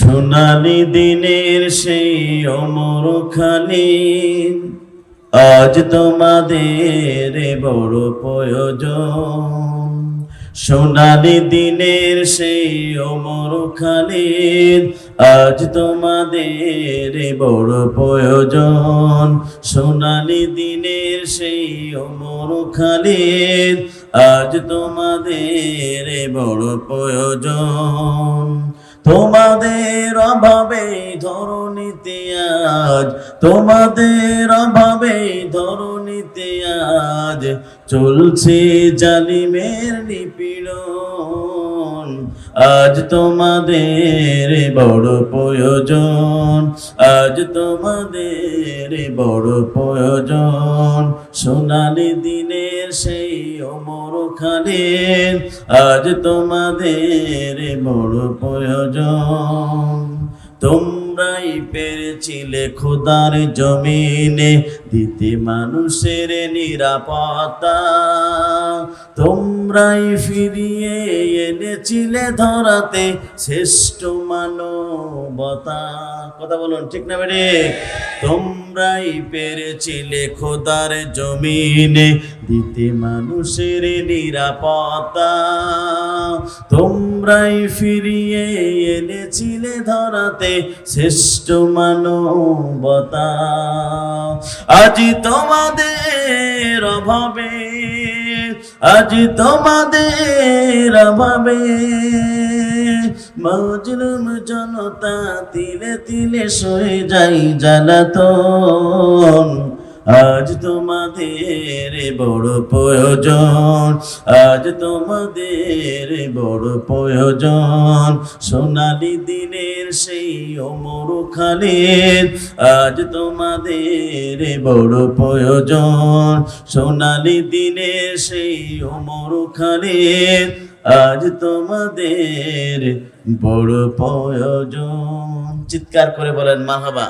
সোনালি দিনের সেই অমর খালিদ, আজ তোমাদের বড় প্রয়োজন। সোনালি দিনের সেই অমর খালিদ, আজ তোমাদের বড় প্রয়োজন। সোনালি দিনের সেই অমর খালিদ, আজ তোমাদের বড় প্রয়োজন। তোমাদের অভাবে ধরণীতে আজ, তোমাদের অভাবে ধরণীতে আজ চলছে জালিমের নিপীড়ন। আজ তোমাদের বড় প্রয়োজন, আজ তোমাদের বড় প্রয়োজন। সোনালি দিনের সেই অমর খালিদ, আজ তোমাদের বড় প্রয়োজন। তোমরাই পেরেছিলে খোদার জমিনে দিতে মানুষের নিরাপত্তা, তোমরাই ফিরিয়ে এনেছিলে ধরাতে শ্রেষ্ঠ মানবতা। কথা বলুন, ঠিক না বেড়ে? তোমরাই পেরেছিলে খোদার জমিনে দিতে মানুষের নিরাপত্তা, তোমরাই ফিরিয়ে এনেছিলে ধরাতে শ্রেষ্ঠ মানবতা। আজ তোমাদের অভাবে, আজ তোমাদের অভাবে মজলুম জনতা তিলে তিলে সয়ে যাই জ্বালাতন। আজ তোমাদের বড় প্রয়োজন, আজ তোমাদের বড় প্রয়োজন। সোনালি দিনের সেই অমর খালিদ, আজ তোমাদের বড় প্রয়োজন। সোনালি দিনের সেই অমর খালিদ, আজ তোমাদের বড় প্রয়োজন। চিৎকার করে বলেন মারহাবা।